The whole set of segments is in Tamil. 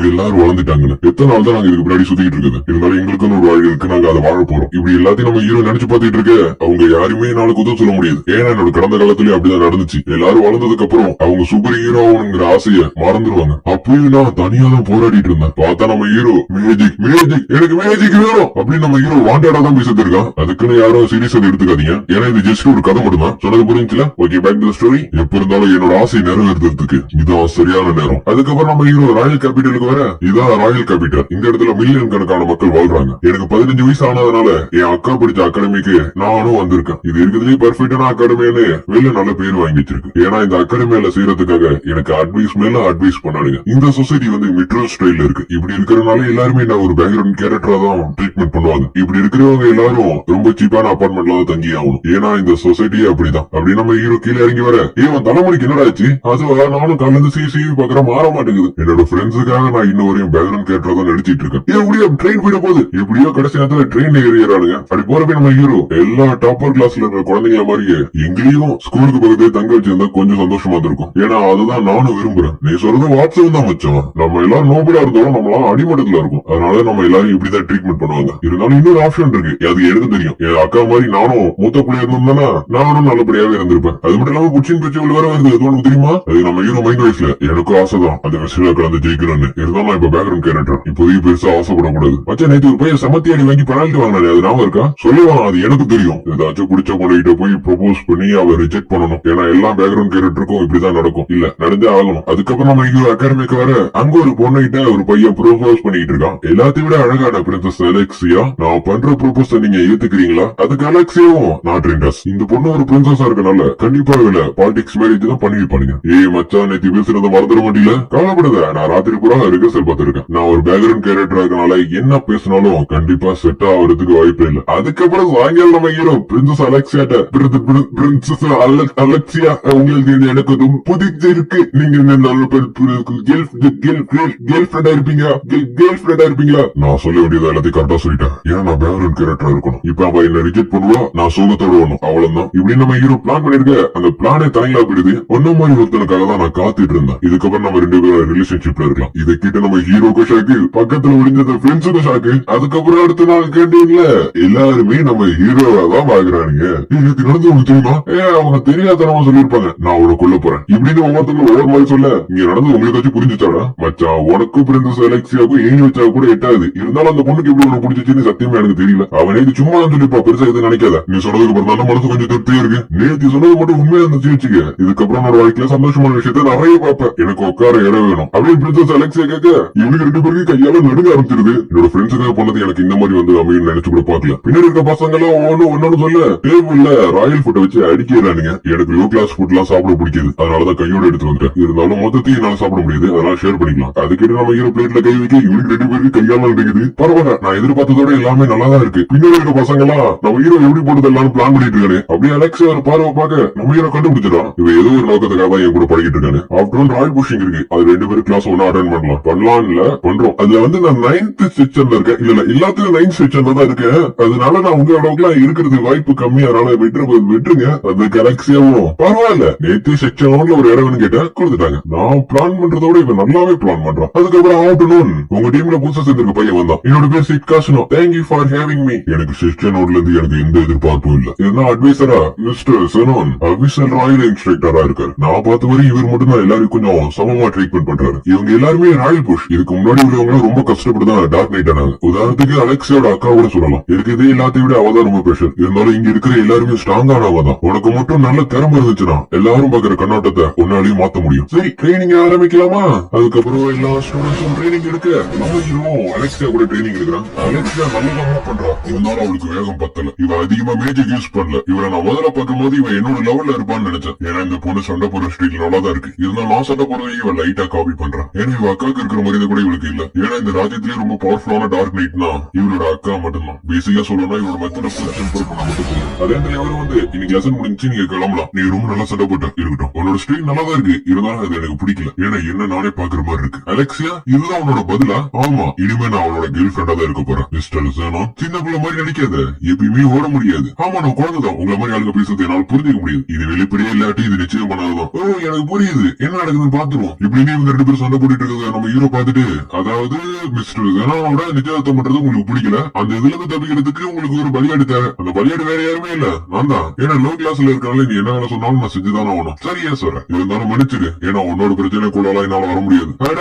இவங்க எல்லாரும் வளர்ந்துட்டாங்கன்னு. எத்தனை நாள் தான் நாங்க இதுக்கு பின்னாடி சுத்திட்டு இருக்குது. இருந்தாலும் எங்களுக்குன்னு ஒரு வாழ்க்கை இருக்கு, நாங்க அதை வாழ போறோம். இப்படி எல்லாத்தையும் நம்ம ஹீரோ நினைச்சு பார்த்துட்டு இருக்க அவங்க யாருமே நாளுக்கு உதவ சொல்ல முடியாது. ஏன்னா என்னோட கடந்த காலத்திலேயே அப்படிதான் நடந்துச்சு. எல்லாரும் வளர்ந்ததுக்கு அப்புறம் அவங்க சூப்பர் ஹீரோ ஆகணுங்கிற ஆசைய மறந்துடுவாங்க. அப்பயும் நான் தனியா தான் போராடிட்டு இருந்தேன். பார்த்தா நம்ம ஹீரோ மேஜிக் மேஜிக் எனக்கு மேஜிக் வேணும் அப்படின்னு நம்ம ஹீரோ வாண்டடா தான் பேசிட்டு இருக்கான். அதுக்குன்னு யாரும் சீரியஸ் எடுத்துக்காதீங்க. ஏன்னா இது ஜஸ்ட் ஒரு கதை மட்டும் தான். சொன்னது புரிஞ்சுல? Okay, back to story. எப்ப இருந்தாலும் என்னோட ஆசையை நிறைவேறதுக்கு இதான் சரியான நேரம். அதுக்கப்புறம் நம்ம ஹீரோ ராயல் கேபிட்டலுக்கு வர. இதான் ராயல் கேபிட்டல். இந்த இடத்துல மில்லியன் கணக்கான மக்கள் வாழ்றாங்க. எனக்கு 15 வயசு ஆனதுனால என் அக்கா படிச்ச அகாடமிக்கு நானும் வந்திருக்கேன். இது இருக்கிறதுலே பெர்ஃபெக்டான அகாடமின்னு வெளில நல்ல பேர் வாங்கி வச்சிருக்கு. ஏன்னா இந்த அகாடமியில செய்யறதுக்காக எனக்கு அட்வைஸ் மேல அட்வைஸ் பண்ணானுங்க. இந்த சொசைட்டி வந்து மிட்ரல் ஸ்டைல்ல இருக்கு. இப்படி இருக்கிறதுனால எல்லாருமே நான் ஒரு பேக்ரவுண்ட் கேரக்டரா தான் ட்ரீட்மெண்ட் பண்ணுவாங்க. இப்படி இருக்கிறவங்க எல்லாரும் ரொம்ப சீப்பான அபார்ட்மெண்ட்ல தான் தங்கி ஆகணும். ஏன்னா இந்த சொசைட்டியே அப்படிதான். அப்படி நம்ம ஹீரோ கீழே இறங்கி வர ஏன் தலைமுடிக்கு என்னடாச்சு? அது நானும் கலந்து சிசி பாக்குற மாற மாட்டேங்குது. என்னோட ஃப்ரெண்ட்ஸுக்காக நான் இன்னும் வரையும் பேக்ரவுண்ட் கேரக்டரா தான் நடிச்சிட்டு இருக்கேன். எப்படியோ ட்ரெயின் போயிட போகுது. எப்படியோ கடைசி நேரத்துல ட்ரெயின் ஏறிடுறானுங்க. அப்படி போறப்ப நம்ம ஹீரோ எல்லா டாப்பர் கிளாஸ்ல இருக்கிற குழந்தைங்கள மாதிரியே எங்களையும் ஸ்கூலுக்கு பக்கத்துல தங்க வச்சிருந்தா கொஞ்சம் சந்தோஷமா இருக்கும். ஏன்னா அதுதான் நானும் விரும்புறேன். நீ சொல்றது வாட்ஸ்அப் தான் மச்சான். நம்ம எல்லாரும் நோபலா இருந்தாலும் நம்மளாம் அடிமட்டத்துல இருக்கும். அதனால நம்ம எல்லாரும் இப்படிதான் ட்ரீட்மெண்ட் பண்ணுவாங்க. இருந்தாலும் இன்னொரு ஆப்ஷன் இருக்கு. அது எனக்கு தெரியும். என் அக்கா மாதிரி நானும் மூத்த பிள்ளையா இருந்தோம்னா நானும் நல்லபடியாவே இருந்திருப்பேன். அது மட்டும் இல்லாம புச்சின் பேச்சு வேற வருது. அது ஒண்ணு தெரியுமா? அது நம்ம ஹீரோ மைண்ட் வைஸ்ல எனக்கும் ஆசைதான் அந்த வெஸ்ட்ல கலந்து ஜெயிக்கிறேன்னு. இருந்தாலும் இப்ப பேக்ரவுண்ட் கேரக்டர் இப்போதைக்கு பெருசா ஆசைப்படக்கூடாது. மச்சா நேற்று ஒரு பையன் சமத்தி அடி வாங்கி பெனால்டி வாங்கினாரு. அது நாம இருக்கா சொல்லுவான். அது எனக்கு தெரியும். ஏதாச்சும் பிடிச்ச பொண்ணுகிட்ட போய் ப்ரொபோஸ் பண்ணி அவ ரிஜெக்ட் பண்ணணும். ஏன்னா எல்லா பேக்ரவுண்ட் கேரக்டருக்கும் இப்படிதான் நடக்கும். இல்ல நடந்தே ஆகணும். அதுக்கப்புறம் நம்ம ஹீரோ அகாடமிக்கு வர அங்க ஒரு பொண்ணுகிட்ட ஒரு பையன் ப்ரொபோஸ் பண்ணிட்டு இருக்கான். எல்லாத்தையும் விட அழகான பிரின்சஸ் அலெக்சியா, நான் பண்ற ப்ரொபோஸ் நீங்க ஏத்துக்கிறீங்களா? அதுக்கு அலெக்சியாவும் நாட் இன்ட்ரெஸ்ட். இந்த பொண்ணு ஒரு பிரின்சஸா இருக்கனால கண்டிப்பா இல்ல பாலிடிக்ஸ் மேரேஜ் தான் பண்ணி வைப்பானுங்க. மச்சா நேற்று பேசுறத மறந்துட மாட்டீங்களா? கவலைப்படாத, நான் ராத்திரி பூரா ரிகர்சல் பார்த்திருக்கேன். நான் ஒரு பேக்ரவுண்ட் கேரக்டர் இருக்கனால என்ன பேசினாலும் கண்டிப்பா செட் ஆகிறதுக்கு வாய்ப்பே இல்ல. அதுக்கப்புறம் சாயங்காலம் நம்ம ஹீரோ பிரின்சஸ் அலெக்சியாட்ட பிரின்சஸ் அலெக்சியா உங்களுக்கு எனக்கு புதிச்சிருக்கு. நீங்க இருப்பீங்களா? நான் சொல்ல வேண்டியது எல்லாத்தையும் கரெக்டா சொல்லிட்டேன். ஏன்னா நான் பேக்ரவுண்ட் கேரக்டரா இருக்கணும். இப்ப அவ என்ன ரிஜெக்ட் பண்ணுவா, நான் சோகத்தோட வரணும். அவ்வளவுதான். இப்படி நம்ம ஹீரோ பிளான் பண்ணிருக்க. அந்த பிளானே தலைங்களா போயிடுது. ஒன்னும் மாதிரி ஒருத்தனுக்காக தான் நான் காத்துட்டு இருந்தேன். இதுக்கப்புறம் நம்ம 2 பேரும் ரிலேஷன்ஷிப்ல இருக்கலாம். இதை கிட்ட நம்ம ஹீரோக்கு ஷாக்கு, பக்கத்துல முடிஞ்சது ஃப்ரெண்ட்ஸுக்கு ஷாக்கு. அதுக்கப்புறம் அடுத்த நாள் கேட்டீங்களா எல்லாருமே நம்ம ஹீரோவா தான் பாக்குறானுங்க. இதுக்கு நடந்து உங்களுக்கு தெரியுமா? அவங்க தெரியாதனமா சொல்லிருப்பாங்க நான் உன கொல்ல போறேன் இப்படின்னு ஒவ்வொருத்தங்களும் ஒவ்வொரு மாதிரி சொல்ல இங்க நடந்து உங்களுக்கு வச்சு புரிஞ்சுச்சாடா? மச்சான் உனக்கும் பிரின்சஸ் அலெக்சியாவுக்கும் ஏணி வச்சா கூட எட்டாது. இருந்தாலும் அந்த பொண்ணுக்கு எப்படி உனக்கு பிடிச்சிச்சுன்னு சத்தியமா எனக்கு தெரியல. அவனே இது சும்மா தான் சொல்லிப்பா, பெருசா எதுவும் நினைக்காத. நீ சொன்னதுக்கு அப்புறம் மனசு கொஞ்சம் திருப்தியா இருக்கு. நேற்று சொன்னது மட்டும் உண்மையா இருந்துச்சு வச்சுக்க. இதுக்கப்புறம் ஒரு வாழ்க்கையில சந்தோஷமான விஷயத்த நிறைய பார்ப்பேன். எனக்கு உட்கார இடம் வேணும் அப்படின்னு பிரின்சஸ் அலெக்சியா கேட்க இவங்க 2 பேருக்கு கையால நடுங்க ஆரம்பிச்சிருது. என்னோட ஃப்ரெண்ட்ஸுக்காக பண்ணது எனக்கு இந்த மாதிரி வந்து அமையும் நினைச்சு கூட பாக்கல. பின்னாடி இருக்க பசங்க எல்லாம் ஒன்னு சொல்ல டேபிள்ல ராயல் ஃபுட்டை வச்சு அடிக்கிறானுங்க. எனக்கு லோ கிளாஸ் ஃபுட் எல்லாம் சாப்பிட பிடிக்குது. அதனாலதான் கையோட எடுத்து வந்துட்டேன். இருந்தாலும் மொத்தத்தையும் என்னால சாப்பிட முடியாது. அதனால ஷேர் பண்ணிக்கலாம். அதுக்கிட்ட நம்ம ஹீரோ பிளேட்ல கை வைக்க இவனுக்கு 2 பேருக்கு கையால இருக்குது. பரவாயில்ல, நான் எதிர்பார்த்ததோட எல்லாமே நல்லாதான் இருக்கு. பின்னாடி இருக்க பசங்க எல்லாம் நம்ம ஹீரோ எப்படி போட்டது எல்லாரும் பிளான் பண்ணிட்டு இருக்கானே. அப்படியே அலெக்ஸ் ஒரு பார்வை பார்க்க நம்ம ஹீரோ கண்டுபிடிச்சிடான். இவன் ஏதோ ஒரு நோக்கத்துக்காக தான் என் கூட படிக்கிட்டு இருக்கானு. ஆஃப்டர் ராயல் புஷிங் இருக்கு. அது 2 பேரும் கிளாஸ் ஒண்ணா அட்டெண்ட் பண்ணலாம் இல்ல பண்றோம். அதுல வந்து நான் 9th செக்ஷன்ல இருக்கேன். இல்ல எல்லாத்துலயும் 9th செக்ஷன்ல தான் இருக்கேன். அதனால நான் உங்க அளவுக்கு இருக்கிறது வாய்ப்பு கம்மி. அதனால விட்டுருங்க. அந்த கலெக்சியாவும் பரவாயில்ல. நேற்று செக்ஷன் 1ல ஒரு இடம் கேட்டா கொடுத்துட்டாங்க. நான் பிளான் பண்றதோட இவன் நல்லாவே பிளான் பண்றான். அதுக்கப்புறம் ஆஃப்டர்நூன் உங்க டீம்ல புதுசா சேர்ந்திருக்க பையன் வந்தான். என்னோட பேர் சிட்காஷனோ. Thank you for having me. எனக்கு செக்ஷன் 1ல இருந்து எனக்கு எந்த எதிர்பார்ப்பும் இல்ல. என்ன அட்வைசரா மிஸ்டர் சனோன் அபிஷியல் ராயல் இன்ஸ்ட்ரக்டரா இருக்காரு. நான் பார்த்த வரை இவர் மட்டும் தான் எல்லாரும் கொஞ்சம் சமமா ட்ரீட்மெண்ட் பண்றாரு. இவங்க எல்லாருமே ராயல் புஷ். இதுக்கு முன்னாடி உள்ளவங்க ரொம்ப கஷ்டப்பட்டு தான் டார்க் நைட் ஆனாங்க. உதாரணத்துக்கு அலெக்ஸோட அக்கா கூட சொல்லலாம். இருக்கிறதே எல்லாத்தையும் விட அவதான் ரொம்ப ஸ்பெஷல். இருந்தாலும் இங்க இருக்கிற எல்லாருமே ஸ்ட்ராங்கானவ தான். உனக்கு மட்டும் நல்ல திறமை இருந்துச்சுன்னா எல்லாரும் பாக்குற கண்ணோட்டத்தை உன்னாலையும் மாத்த முடியும். சரி ட்ரைனிங் ஆரம்பிக்கலாமா? அதுக்கப்புறம் எல்லா ஸ்டூடெண்ட்ஸும் ட்ரைனிங் எடுக்க நம்ம அலெக்ஸா கூட ட்ரைனிங் எடுக்கிறான். அலெக்ஸா நல்லா மூவ் பண்றா. இருந்தாலும் அவளுக்கு வேகம் பத்தல. இவ அதிகமா மேஜிக் யூஸ் பண்ணல. இவரை நான் முதல்ல பார்க்கும் போது இவன் என்னோட லெவல்ல இருப்பான்னு நினைச்சேன். ஏன்னா இந்த பொண்ணு சண்டை போற ஸ்டைல் நல்லா தான் இருக்கு. இருந்தாலும் நான் சண்டை போறதை இவன் லைட்டா காப்பி பண்றான். ஏன்னா இவ அக்காவுக்கு இருக்கிற மரியாதை கூட இவளுக்கு இல்ல. ஏன்னா இந்த ராஜ்யத்திலேயே ரொம்ப பவர்ஃபுல்லான டார்க் நைட்னா இவளோட அக்கா மட்டும்தான். பேசிக்கா சொல்லணும்னா இவரோட மெத்தட சிம்பிள் பண்ண மட்டும். அதே மாதிரி அவரு வந்து இன்னைக்கு லெசன் முடிஞ்சு நீங்க கிளம்பலாம். நீ ரொம்ப நல்லா சண்டை போட்ட இருக்கட்டும். உன்னோட ஸ்டைல் நல்லா தான் இருக்கு. இருந்தாலும் அது எனக்கு பிடிக்கல. ஏன்னா என்ன நானே பாக்குற மாதிரி இருக்கு. அலெக்சியா இதுதான் உன்னோட பதிலா? ஆமா, இனிமே நான் அவளோட கேர்ள் ஃபிரெண்டா தான் இருக்க போறேன். மிஸ்டர் ஜானோ சின்ன பிள்ளை மாதிரி நினைக்காத. எப்பயுமே ஓட முடியாது. ஆமா நான் குழந்தைதான். உங்களை மாதிரி ஆளுங்க பேசுறது என்னால புரிஞ்சுக்க முடியாது. இது வெளிப்படையே இல்லாட்டி இது நிச்சயம் பண்ணாதான். ஓ எனக்கு புரியுது. என்ன நடக்குதுன்னு பாத்துருவோம். இப்படின்னு இவங்க 2 பேரும் சண்டை போட்டுட்டு இருக்கிறத நம்ம ஹீரோ பாத்துட்டு, அதாவது மிஸ்டர் ஜெனாவோட நிச்சயதார்த்தம் பண்றது உங்களுக்கு பிடிக்கல, அந்த இதுல இருந்து தப்பிக்கிறதுக்கு உங்களுக்கு ஒரு பலியாடு தேவை, அந்த பலியாடு வேற யாருமே இல்ல, நான் தான். ஏன்னா லோ கிளாஸ்ல இருக்கனால நீ என்ன வேலை சொன்னாலும் நான் செஞ்சுதானே ஆகணும். சரியா சொல்றேன், இருந்தாலும் மன்னிச்சிரு, ஏன்னா உன்னோட பிரச்சனை கூட என்னால வர முடியாது.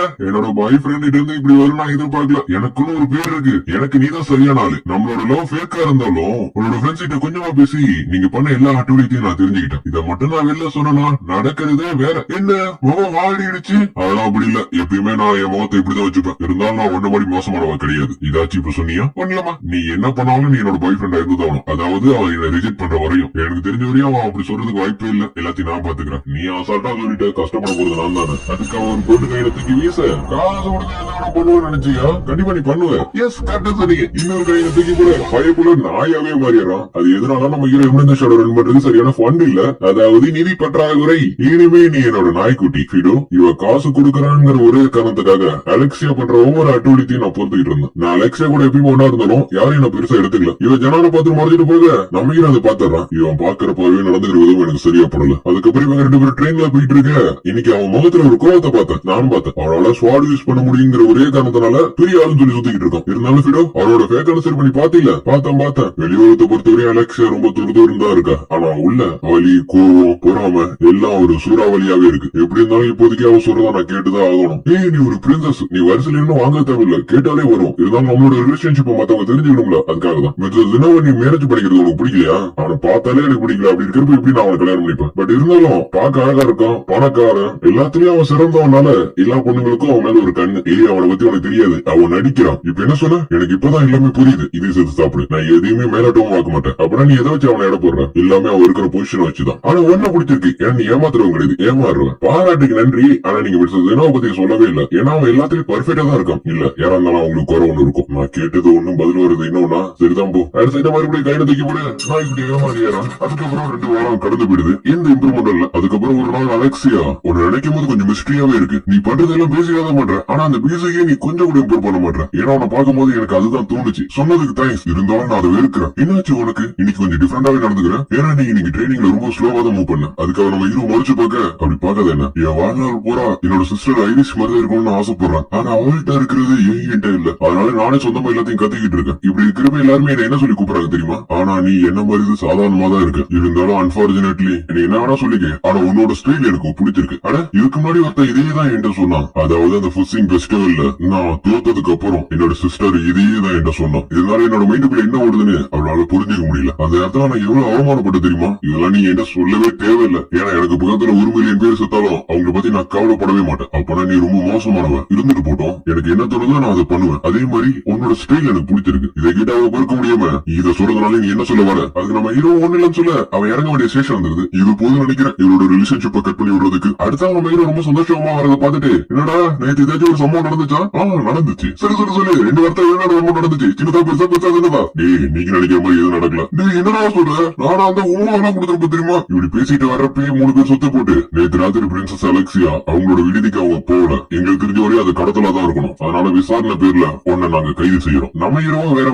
என்னோட பாய் ஃப்ரெண்ட் கிட்ட இருந்து இப்படி வரும் நான் எதிர்பார்க்கல. எனக்குன்னு ஒரு பேர் இருக்கு, எனக்கு நீதான் சரியான ஆளு. நம்மளோட லவ் ஃபேக்கா இருந்தாலும் உன்னோட ஃப்ரெண்ட்ஸ் கிட்ட கொஞ்சமா பேசி நீங்க பண்ண எல்லா ஆக்டிவிட்டியும் நான் தெரிஞ்சுக்கிட்டேன். இதை மட்டும் நான் வெளில சொன்னா நடக்கிறதே வேற. என்ன முகம் வாடிடுச்சு, அதெல்லாம் அப்படி இல்ல, எப்பயுமே நான் என் முகத்தை இப்படிதான் வச்சுப்பேன். இருந்தாலும் நான் ஒன்ன மாதிரி மோசமானவா கிடையாது. இதாச்சும் இப்ப சொன்னியா பண்ணலாமா? நீ என்ன பண்ணாலும் நீ என்னோட பாய் ஃப்ரெண்டா இருந்துதான், அதாவது அவன் என்ன ரிஜெக்ட் பண்ற வரையும். எனக்கு தெரிஞ்ச வரையும் அவன் அப்படி சொல்றதுக்கு வாய்ப்பே இல்ல. எல்லாத்தையும் நான் பாத்துக்கிறேன். நீ அசால்ட்டா சொல்லிட்டு கஷ்டப்பட போறது நான் தானே. அதுக்கு அவன் பொண்ணு கையில தூக்கி வீச காசு கொடுத்து என்ன பண்ணுவேன்னு நினைச்சியா? கண்டிப்பா நீ பண்ணுவேன். எஸ் கரெக்டா சொன்னீங்க. இன்னொரு கையில தூக்கி கூட பயப்புல நாயாவே மாறிடுறான். அது எதனால நம்ம ஹீரோ ஷாடோ ரன் பண்றது சரியான ஃபண்ட் இல்ல, அதாவது நிதி பற்றாக்குறை. இனிமே நீ என்னோட நாய்க்குட்டி ஃபிடோ. இவ காசு கொடுக்கறாங்கிற ஒரே காரணத்துக்காக அலெக்சியா பண்ற ஒவ்வொரு ஆக்டிவிட்டியும் நான் பொறுத்துக்கிட்டு இருந்தேன். நான் அலெக்சியா கூட எப்பயும் ஒன்னா இருந்தாலும் யாரையும் நான் பெருசா எடுத்துக்கல. இவன் ஜனால பார்த்து மறைஞ்சிட்டு போக நம்ம ஹீரோ அதை பாத்துறான். இவன் பாக்குறப்பவே நடந்துக்கிற விதம் எனக்கு சரியா படல. அதுக்கப்புறம் இவங்க 2 பேரும் ட்ரெயின்ல போயிட்டு இருக்க, இன்னைக்கு அவன் முகத்துல ஒரு கோவத்தை பார்த்தேன். நானும் பார்த்தேன். அவனால ஸ்வாட் யூஸ் பண்ண முடியுங்கிற ஒரே காரணத்தினால பெரிய ஆளுன்னு சொல்லி சுத்திக்கிட்டு இருக்கான். இருந்தாலும் ஃபிடோ அவனோட ஃபேக்கான சரி பண்ணி பாத்தீங்களா? பார்த்தேன். வெளியுறகத்தை பொறுத்தவரை அலெக்சியா ரொம்ப துருதுருன்னு தான் இருக்கா. ஆனா உள்ள வலி, கோவம், பொறாம எல்லாம் ஒரு சூறாவளியாவே இருக்கு. எப்படி இருந்தாலும் இப்போதைக்கு அவன் சொல்றதா நான் கேட்டுதான் ஆகணும். நீ ஒரு பிரின்சஸ், நீ வரிசையில இன்னும் வாங்க தேவையில்ல, கேட்டாலே வரும். இருந்தாலும் நம்மளோட ரிலேஷன்ஷிப் மத்தவங்க தெரிஞ்சுக்கணும்ல, அதுக்காக தான். நீ மேரேஜ் பண்ணிக்கிறது உனக்கு பிடிக்கலையா? அவனை பார்த்தாலே எனக்கு பிடிக்கல. அப்படி இருக்கிறப்ப எப்படி நான் அவனை கல்யாணம் பண்ணிப்பேன்? பட் இருந்தாலும் பார்க்க அழகா இருக்கான், பணக்காரன், எல்லாத்துலயும் அவன் சிறந்தவனால எல்லா பொண்ணுங்களுக்கும் அவன் மேல ஒரு கண்ணு. அவனை பத்தி உனக்கு தெரியாது, அவன் நடிக்கிறான். இப்ப என்ன சொன்ன? எனக்கு இப்பதான் எல்லாமே புரியுது. இதே சேர்த்து சாப்பிடு. நான் எதையுமே மேலாட்டமும் பார்க்க மாட்டேன். அப்புறம் நீ எதை வச்சு அவனை இட போடுற? எல்லாமே அவன் இருக்கிற பொசிஷன் வச்சுதான். ஆனா ஒன்ன பிடிச்சிருக்கு, ஏன்னா நீ ஏமாத்துறவங்க கிடையாது, ஏமாறுவேன். பாராட்டுக்கு நன்றி. ஆனா நீங்க பத்தி சொல்லவே இல்லை. ஏன்னா அவன் எல்லாத்திலும் பர்ஃபெக்டா தான் இருக்கான். இல்ல யாரா இருந்தாலும் அவங்களுக்கு குறை ஒண்ணு இருக்கும். நான் கேட்டது ஒண்ணும் பதில் வருது இன்னொன்னா. சரிதான் போ. அடுத்த சைட மறுபடியும் கையில தூக்கி போடு. நான் இப்படி ஏமாறியாரா? அதுக்கப்புறம் 2 வாரம் கடந்து போயிடுது. எந்த இம்ப்ரூவ்மெண்ட் இல்ல. அதுக்கப்புறம் ஒரு நாள் அலெக்சியா உன்னை நினைக்கும் போது கொஞ்சம் மிஸ்டரியாவே இருக்கு. நீ பண்றதெல்லாம் பேசிக்கா தான் பண்ற, ஆனா அந்த பேசிக்கே நீ கொஞ்சம் கூட இம்ப்ரூவ் பண்ண மாட்டேன். ஏன்னா உன்னை பார்க்கும் போது எனக்கு அதுதான் தோணுச்சு. சொன்னதுக்கு தேங்க்ஸ். இருந்தாலும் நான் அதை வெறுக்கிறேன். என்னாச்சு உனக்கு? இன்னைக்கு கொஞ்சம் டிஃபரெண்டாவே நடந்துக்கிறேன். ஏன்னா நீங்க ட்ரைனிங்ல ரொம்ப ஸ்லோவா தான் மூவ் பண்ண. அதுக்காக நம்ம ஹீரோ மறைச்சு பார்க்க அப்படி பார்க்காத என்ன. என் வாழ்நாள் பூரா என்னோட சிஸ்டர் ஐரிஷ் மாதிரி இருக்கணும்னு ஆசைப்படுறேன். ஆனா அவள்கிட்ட இருக்கிறது என்கிட்ட இல்ல. அதனால நானே சொந்தமா எல்லாத்தையும் கத்திக்கிட்டு இருக்கேன். இப்படி இருக்கிறப்ப எல்லாருமே என்ன சொல்லி கூப்பிடுறாங்க தெரியுமா? ஆனா நீ என்ன மாதிரி சாதாரணமா தான் இருக்க. இருந்தாலும் அன்பார்ச்சுனேட்லி நீ என்ன வேணா சொல்லிக்க, ஆனா உன்னோட ஸ்டைல் எனக்கு பிடிச்சிருக்கு. ஆனா இதுக்கு முன்னாடி ஒருத்தன் இதே தான் என்கிட்ட சொன்னான். அதாவது அந்த ஃபுட்ஸிங் ஃபெஸ்டிவல்ல நான் தோத்ததுக்கு அப்புறம் என்னோட சிஸ்டர் இதே தான் என்கிட்ட சொன்னான். இதனால என்னோட மைண்டுக்குள்ள என்ன ஓடுதுன்னு அவளால புரிஞ்சுக்க முடியல. அந்த இடத்துல நான் எவ்வளவு அவமானப்பட்ட தெரியுமா? இதெல்லாம் நீ என்கிட்ட சொல்லவே தேவையில்லை. ஏன்னா எனக்கு பக்கத்துல 1 மில்லியன் பேர் செத்தாலும் அவங்களை பத்தி நான் கவலைப்படவே மாட்டேன். அப்பனா நீ ரொம்ப மோசமானவன். இருந்துட்டு போட்டோம், எனக்கு என்ன தோணுதோ நான் அதை பண்ணுவேன். அதே மாதிரி உன்னோட ஸ்டைல் எனக்கு பிடிச்சிருக்கு. இதை கேட்டு அவ பொறுக்க முடியாம இதை சொல்றதுனால நீ என்ன சொல்ல வர? அதுக்கு நம்ம ஹீரோ ஒண்ணு இல்லன்னு சொல்ல அவன் இறங்க வேண்டிய ஸ்டேஷன் வந்துருது. இது போதும் நினைக்கிறேன் இவரோட ரிலேஷன்ஷிப்பை கட் பண்ணி விடுறதுக்கு. அடுத்த நம்ம ஹீரோ ரொம்ப சந்தோஷமா வரத பாத்துட்டு, என்னடா நேற்று ஏதாச்சும் ஒரு சம்பவம் நடந்துச்சா? நடந்துச்சு. சரி சொல்லு 2 வாரத்துல என்ன சம்பவம் நடந்துச்சு? சின்னதா பெருசா பெருசா என்னதா? நீங்க நினைக்கிற மாதிரி எதுவும் நடக்கல. என்னடா சொல்ற? நானா அந்த உண்மை கொடுத்துருப்ப தெரியுமா? இப்படி பேசிட்டு வரப்பே 3 பேர் சொத்து போட்டு நேற்று ராத்திரி பிரின்சஸ் அலெக்சியா அவங்களோட விடுதிக்கு அவங்க போகல. எங்களுக்கு தெரிஞ்ச வரையும் அது கடத்தலா தான் இருக்கணும். அதனால விசாரணை பேர்ல உன்னை நாங்க கைது செய்யறோம். நம்ம ஹீரோ வேற